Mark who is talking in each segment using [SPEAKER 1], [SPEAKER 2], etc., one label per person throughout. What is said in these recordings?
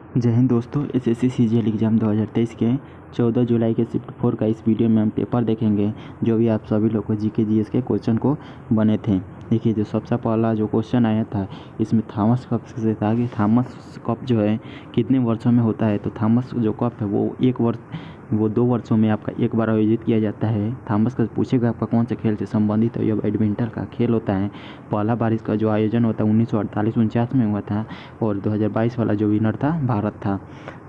[SPEAKER 1] जय हिंद दोस्तों। SSC CGL exam 2023 के 14 जुलाई के शिफ्ट 4 का इस वीडियो में हम पेपर देखेंगे जो भी आप सभी लोग को जीके जीएस के क्वेश्चन को बने थे। देखिए, जो सबसे पहला जो क्वेश्चन आया था इसमें थॉमस कप से था कि थॉमस कप जो है कितने वर्षों में होता है। तो थॉमस जो कप है वो 2 वर्षों में आपका एक बार आयोजित किया जाता है। थॉमस का पूछेगा आपका कौन से खेल से संबंधित है। यह बैडमिंटन का खेल होता है। पहला बार इसका जो आयोजन होता है 1948-49 में हुआ था और 2022 वाला जो विनर था भारत था।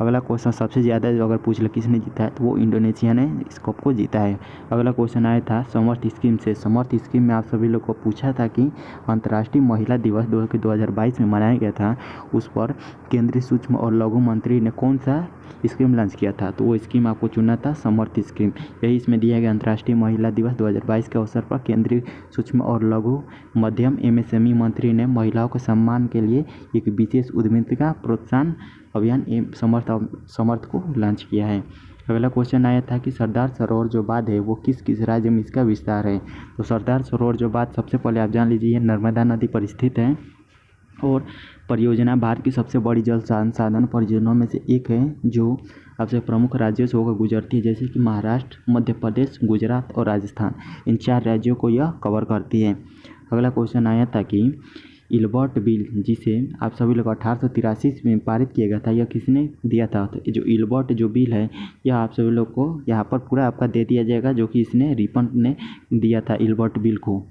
[SPEAKER 1] अगला क्वेश्चन सबसे ज़्यादा जो अगर पूछ ले किसने जीता है तो वो इंडोनेशिया ने इस कप को जीता है। अगला क्वेश्चन आया था समर्थ स्कीम से। समर्थ स्कीम में आप सभी लोग को पूछा था कि अंतर्राष्ट्रीय महिला दिवस 2022 में मनाया गया था, उस पर केंद्रीय सूक्ष्म और लघु मंत्री ने कौन सा स्कीम लॉन्च किया था। तो वो स्कीम आपको चुनना था समर्थ स्कीम। यही इसमें दिया गया अंतर्राष्ट्रीय महिला दिवस 2022 के अवसर पर केंद्रीय सूक्ष्म और लघु मध्यम एमएसएमई मंत्री ने महिलाओं के सम्मान के लिए एक विशेष उद्यमिता प्रोत्साहन अभियान समर्थ को लॉन्च किया है। अगला क्वेश्चन आया था कि सरदार सरोवर जो बांध है वो किस किस राज्य में इसका विस्तार है। तो सरदार सरोवर जो बांध सबसे पहले आप जान लीजिए नर्मदा नदी पर स्थित है और परियोजना भारत की सबसे बड़ी जल संसाधन परियोजनाओं में से एक है जो आपसे प्रमुख राज्यों से होकर गुजरती है, जैसे कि महाराष्ट्र, मध्य प्रदेश, गुजरात और राजस्थान। इन 4 राज्यों को यह कवर करती है। अगला क्वेश्चन आया था कि इल्बर्ट बिल जिसे आप सभी लोग 1883 में पारित किया गया था, यह किसने दिया था। तो जो इल्बर्ट जो बिल है यह आप सभी लोग को यहाँ पर पूरा आपका दे दिया जाएगा, जो कि इसने रिपन ने दिया था इल्बर्ट बिल को।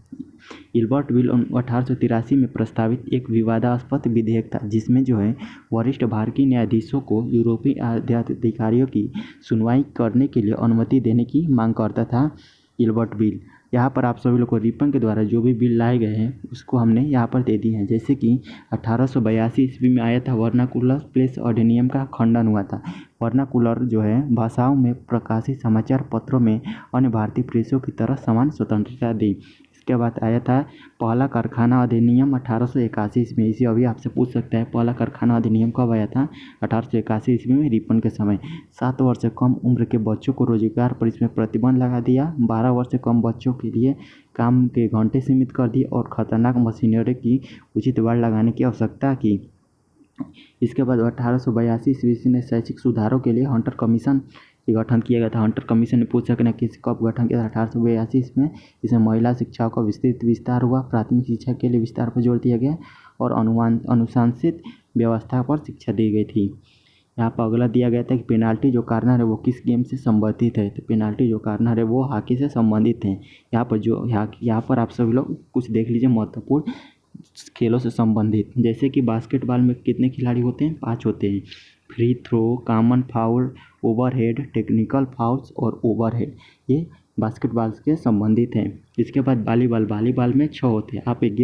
[SPEAKER 1] इल्बर्ट बिल 1883 में प्रस्तावित एक विवादास्पद विधेयक था जिसमें जो है वरिष्ठ भारतीय न्यायाधीशों को यूरोपीय अधिकारियों की सुनवाई करने के लिए अनुमति देने की मांग करता था इल्बर्ट बिल। यहाँ पर आप सभी लोग को रिपन के द्वारा जो भी बिल लाए गए हैं उसको हमने यहाँ पर दे दिए हैं। जैसे कि 1882 ईस्वी में आया था वर्नाकुलर प्रेस अधिनियम का खंडन हुआ था। वर्नाकुलर जो है भाषाओं में प्रकाशित समाचार पत्रों में अन्य भारतीय प्रेसों की तरह समान स्वतंत्रता दी। इसके बाद आया था पहला कारखाना अधिनियम 1881 ईस्वी में। इसे अभी आपसे पूछ सकता है पहला कारखाना अधिनियम कब आया था। 1881 ईस्वी में रिपन के समय। 7 वर्ष से कम उम्र के बच्चों को रोजगार पर इसमें प्रतिबंध लगा दिया। 12 वर्ष से कम बच्चों के लिए काम के घंटे सीमित कर दिए और खतरनाक मशीनरी की उचित बाड़ लगाने की आवश्यकता की। इसके बाद 1882 ईस्वी ने शैक्षिक सुधारों के लिए हंटर कमीशन गठन किया गया था। हंटर कमीशन ने पूछ सकते किस कब गठन किया था 1882 में। इसमें महिला शिक्षाओं का विस्तार हुआ, प्राथमिक शिक्षा के लिए विस्तार पर जोर दिया गया और अनुशासित व्यवस्था पर शिक्षा दी गई थी। यहाँ पर अगला दिया गया था कि पेनाल्टी जो कॉर्नर है वो किस गेम से संबंधित है। तो पेनाल्टी जो कॉर्नर है वो हॉकी से संबंधित है। यहाँ पर आप सभी लोग कुछ देख लीजिए महत्वपूर्ण खेलों से संबंधित, जैसे कि बास्केटबॉल में कितने खिलाड़ी होते हैं, 5 होते हैं। Free throw, common foul, overhead, technical fouls और ओवरहेड, ये बास्केटबॉल के संबंधित हैं। इसके बाद वॉलीबॉल में 6 होते हैं। आप एक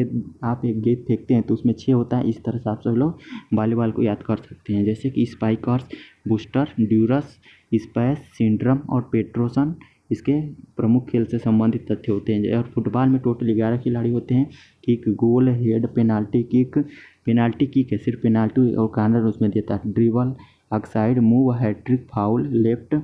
[SPEAKER 1] गेंद फेंकते हैं तो उसमें 6 होता है। इस तरह से आप सब लोग वॉलीबॉल को याद कर सकते हैं, जैसे कि स्पाइकर्स, बूस्टर, ड्यूरस, स्पैश, सिंड्रम और पेट्रोसन इसके प्रमुख खेल से संबंधित तथ्य होते हैं। और फुटबॉल में टोटल 11 खिलाड़ी होते हैं। Kick, goal, head, penalty kick है, सिर्फ पेनाल्टी और कॉर्नर उसमें देता है। Dribble, offside, move, hattrick, foul, left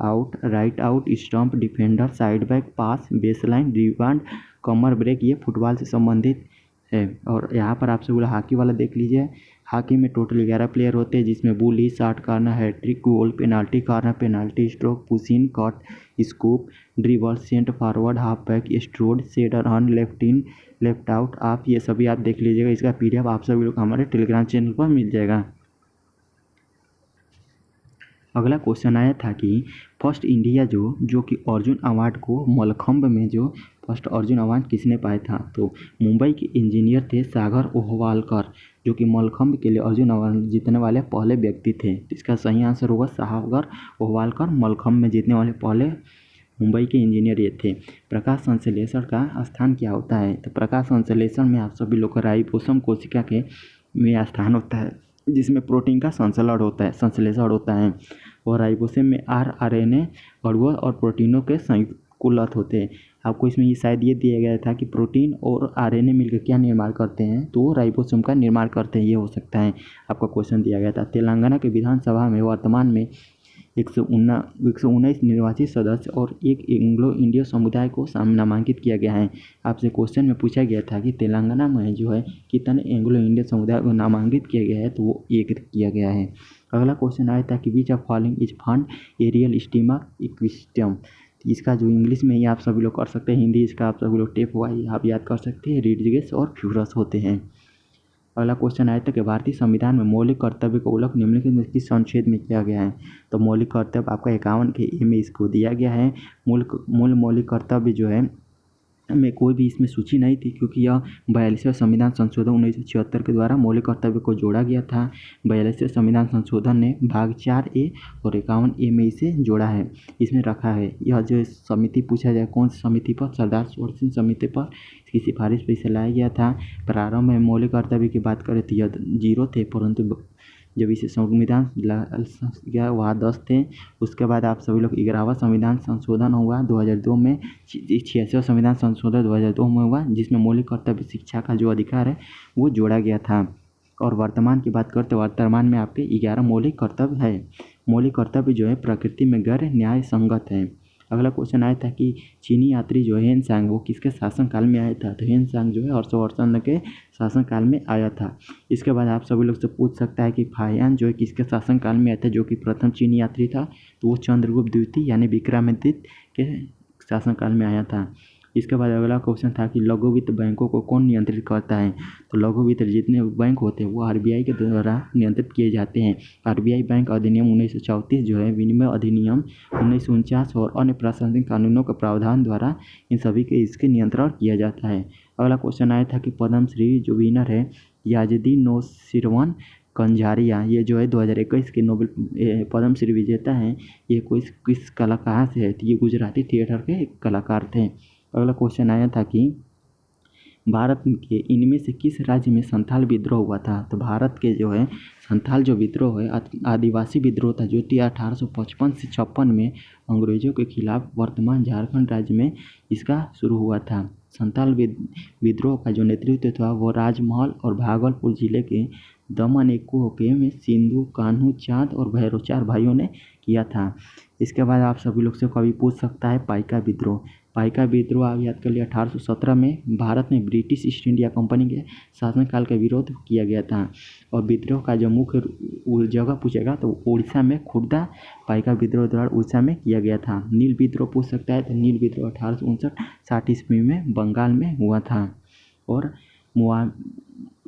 [SPEAKER 1] out, right out, stump, defender, side back, pass, baseline, rebound, कमर ब्रेक, ये फुटबॉल से संबंधित है। और यहाँ पर आपसे बोला हॉकी वाला देख लीजिए। हॉकी में टोटल 11 प्लेयर होते हैं, जिसमें bully, shot corner, hattrick, goal, penalty corner, penalty stroke, push in, cut, scoop, dribble, centre forward, half back, स्ट्रोड, सेडर, run, left in, left out. आप ये सभी आप देख लीजिएगा। इसका PDF आप सभी लोग हमारे टेलीग्राम चैनल पर मिल जाएगा। अगला क्वेश्चन आया था कि फर्स्ट इंडिया जो कि अर्जुन अवार्ड को मलखंभ में जो फर्स्ट अर्जुन अवार्ड किसने पाया था। तो मुंबई के इंजीनियर थे सागर ओहवालकर, जो कि मलखंभ के लिए अर्जुन अवार्ड जीतने वाले पहले व्यक्ति थे। इसका सही आंसर होगा सागर ओहवालकर, मलखंभ में जीतने वाले पहले मुंबई के इंजीनियर ये थे। प्रकाश संश्लेषण का स्थान क्या होता है। तो प्रकाश संश्लेषण में आप सभी लोग राइबोसोम कोशिका के में स्थान होता है, जिसमें प्रोटीन का संश्लेषण होता है। और राइबोसोम में RNA अणुओं और प्रोटीनों के संयुक्त कुलत होते हैं। आपको इसमें ये शायद ये दिया गया था कि प्रोटीन और RNA मिलकर क्या निर्माण करते हैं, तो राइबोसोम का निर्माण करते हैं, ये हो सकता है। आपका क्वेश्चन दिया गया था। तेलंगाना के विधानसभा में वर्तमान में 119 निर्वाचित सदस्य और एक एंग्लो इंडियन समुदाय को नामांकित किया गया है। आपसे क्वेश्चन में पूछा गया था कि तेलंगाना में जो है कितने एंग्लो इंडियन समुदाय को नामांकित किया गया है, तो वो 1 किया गया है। अगला क्वेश्चन आया था कि विच ऑफ फॉलोइंग इज फंड एरियल स्टीमा इक्विस्टम। इसका जो इंग्लिश में ही आप सभी लोग कर सकते हैं, हिंदी इसका आप सभी लोग टेप वाई आप याद कर सकते हैं, रीडगेस और फ्यूरस होते हैं। अगला क्वेश्चन आया था कि भारतीय संविधान में मौलिक कर्तव्य का उल्लेख निम्नलिखित में किस अनुच्छेद में किया गया है। तो मौलिक कर्तव्य आपका 51 के ए में इसको दिया गया है। मूल मौलिक कर्तव्य जो है में कोई भी इसमें सूची नहीं थी, क्योंकि यह 42वें संविधान संशोधन 1976 के द्वारा मौलिक कर्तव्य को जोड़ा गया था। 42वें संविधान संशोधन ने भाग 4A और 51A में इसे जोड़ा है, इसमें रखा है। यह जो समिति पूछा जाए कौन सी समिति पर, सरदार सरोवर सिंह समिति पर इसकी सिफारिश पर इसे लाया गया था। प्रारंभ में मौलिक कर्तव्य की बात करें तो यह 0 थे, परंतु जब इसे संविधान गया वहाँ 10 थे। उसके बाद आप सभी लोग 11वां संविधान संशोधन हुआ 2002 में, 86वां संविधान संशोधन 2002 में हुआ, जिसमें मौलिक कर्तव्य शिक्षा का जो अधिकार है वो जोड़ा गया था। और वर्तमान की बात करते वर्तमान में आपके 11 मौलिक कर्तव्य है। मौलिक कर्तव्य जो है प्रकृति में गैर न्याय संगत है। अगला क्वेश्चन आया था कि चीनी यात्री जो है हेनसांग वो किसके शासनकाल में आया था। तो हेनसांग जो है हर्षवर्धन के शासनकाल में आया था। इसके बाद आप सभी लोग से पूछ सकता है कि फाहियान जो है किसके शासनकाल में आया था, जो कि प्रथम चीनी यात्री था। तो वो चंद्रगुप्त द्वितीय यानी विक्रमादित्य के शासनकाल में आया था। इसके बाद अगला क्वेश्चन था कि लघु वित्त बैंकों को कौन नियंत्रित करता है। तो लघु वित्त जितने बैंक होते हैं वो आरबीआई के द्वारा नियंत्रित किए जाते हैं। आरबीआई बैंक अधिनियम 1934 जो है, विनिमय अधिनियम 1949 और अन्य प्रशासनिक कानूनों के प्रावधान द्वारा इन सभी के इसके नियंत्रण किया जाता है। अगला क्वेश्चन आया था कि पद्मश्री जो विनर है याजदी नौशिरवन कंजारिया, ये जो है 2021 के नोबेल पद्मश्री विजेता हैं। ये किस कलाकार से है, तो ये गुजराती थिएटर के एक कलाकार थे। अगला क्वेश्चन आया था कि भारत के इनमें से किस राज्य में संथाल विद्रोह हुआ था। तो भारत के जो है संथाल जो विद्रोह है आदिवासी विद्रोह था, जो कि 1855 से 56 में अंग्रेजों के खिलाफ वर्तमान झारखंड राज्य में इसका शुरू हुआ था। संथाल विद्रोह का जो नेतृत्व था वो राजमहल और भागलपुर जिले के दमन एक्को के में सिंधु, कान्हू, चांद और भैरव 4 भाइयों ने किया था। इसके बाद आप सभी लोग से कभी पूछ सकता है पाइका विद्रोह। पाइका विद्रोह आप याद कर लिया 1817 में भारत में ब्रिटिश ईस्ट इंडिया कंपनी के शासनकाल का विरोध किया गया था। और विद्रोह का जो मुख्य जगह पूछेगा तो उड़ीसा में खुर्दा पाइका विद्रोह द्वारा उड़ीसा में किया गया था। नील विद्रोह पूछ सकता है, तो नील विद्रोह 1859-60 ईस्वी में बंगाल में हुआ था। और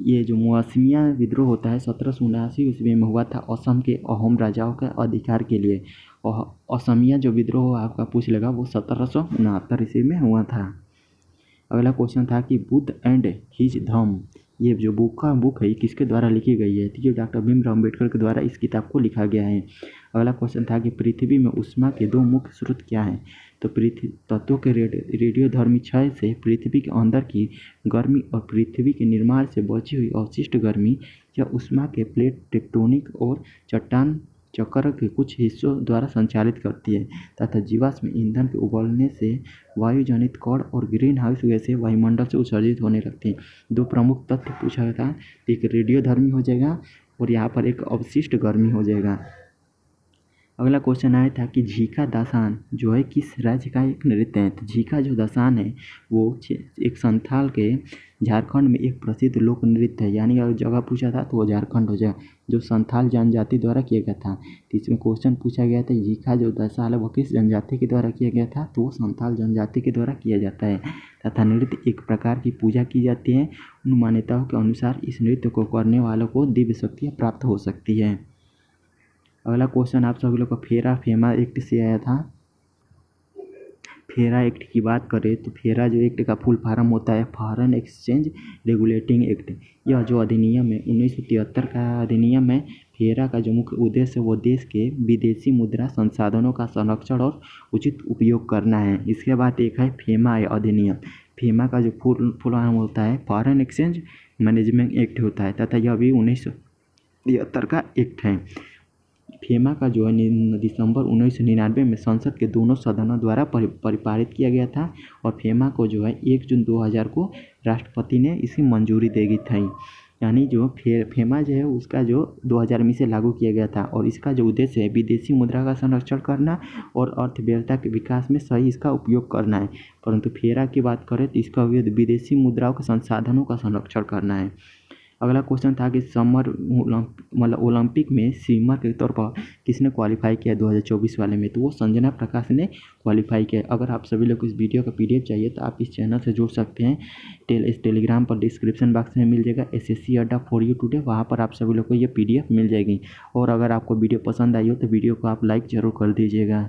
[SPEAKER 1] ये जो मौसमिया विद्रोह होता है 1779 ईस्वी में हुआ था, असम के अहोम राजाओं के अधिकार के लिए। और असमिया जो विद्रोह आपका पूछ लेगा वो 1769 ईस्वी में हुआ था। अगला क्वेश्चन था कि बुद्ध एंड हिज धम्म, ये जो बुक है किसके द्वारा लिखी गई है। तो ये डॉक्टर भीमराव अम्बेडकर के द्वारा इस किताब को लिखा गया है। अगला क्वेश्चन था कि पृथ्वी में ऊष्मा के 2 मुख्य स्रोत क्या हैं। तो पृथ्वी तत्वों के रेडियोधर्मी क्षय से पृथ्वी के अंदर की गर्मी और पृथ्वी के निर्माण से बची हुई अवशिष्ट गर्मी या ऊष्मा के प्लेट टेक्टोनिक और चट्टान चक्र के कुछ हिस्सों द्वारा संचालित करती है, तथा जीवाश्म ईंधन के उबलने से वायुजनित कण और ग्रीन हाउस गैसें वायुमंडल से उत्सर्जित होने लगती हैं। 2 प्रमुख तथ्य पूछा था, एक रेडियोधर्मी हो जाएगा और यहाँ पर एक अवशिष्ट गर्मी हो जाएगा। अगला क्वेश्चन आया था कि झीका दास्तान जो है किस राज्य का एक नृत्य है। तो झीका जो दास्तान है वो एक संथाल के झारखंड में एक प्रसिद्ध लोक नृत्य है, यानी अगर जगह पूछा था तो वो झारखंड हो जाए, जो संथाल जनजाति द्वारा किया गया था। तो इसमें क्वेश्चन पूछा गया था झीका जो दास्तान है वो किस जनजाति के द्वारा किया गया था। तो वो संथाल जनजाति के द्वारा किया जाता है, तथा नृत्य एक प्रकार की पूजा की जाती है। उन मान्यताओं के अनुसार इस नृत्य को करने वालों को दिव्य शक्तियाँ प्राप्त हो सकती है। अगला क्वेश्चन आप सभी लोग का फेमा एक्ट से आया था। फेरा एक्ट की बात करें तो फेरा जो एक्ट का फुल फॉर्म होता है फॉरेन एक्सचेंज रेगुलेटिंग एक्ट। यह जो अधिनियम है 1973 का अधिनियम है। फेरा का जो मुख्य उद्देश्य है वो देश के विदेशी मुद्रा संसाधनों का संरक्षण और उचित उपयोग करना है। इसके बाद एक है फेमा अधिनियम। फेमा का जो फुल फॉर्म होता है फॉरेन एक्सचेंज मैनेजमेंट एक्ट होता है, तथा यह भी 1973 का एक्ट है। फेमा का जो है दिसंबर 1999 में संसद के दोनों सदनों द्वारा पारित किया गया था। और फेमा को जो है 1 जून 2000 को राष्ट्रपति ने इसकी मंजूरी दे दी थी। यानी जो फेमा जो है उसका जो 2000 में से लागू किया गया था और इसका जो उद्देश्य है विदेशी मुद्रा का संरक्षण करना और अर्थव्यवस्था के विकास में सही इसका उपयोग करना है। परंतु फेरा की बात करें तो इसका विदेशी मुद्राओं के संसाधनों का संरक्षण करना है। अगला क्वेश्चन था कि मतलब ओलंपिक में स्विमर के तौर पर किसने क्वालिफाई किया 2024 वाले में, तो वो संजना प्रकाश ने क्वालिफाई किया। अगर आप सभी लोग को इस वीडियो का पीडीएफ चाहिए तो आप इस चैनल से जुड़ सकते हैं। इस टेलीग्राम पर डिस्क्रिप्शन बॉक्स में मिल जाएगा SSC अड्डा फॉर यू टुडे, वहाँ पर आप सभी लोग को ये पीडीएफ मिल जाएगी। और अगर आपको वीडियो पसंद आई हो तो वीडियो को आप लाइक ज़रूर कर दीजिएगा।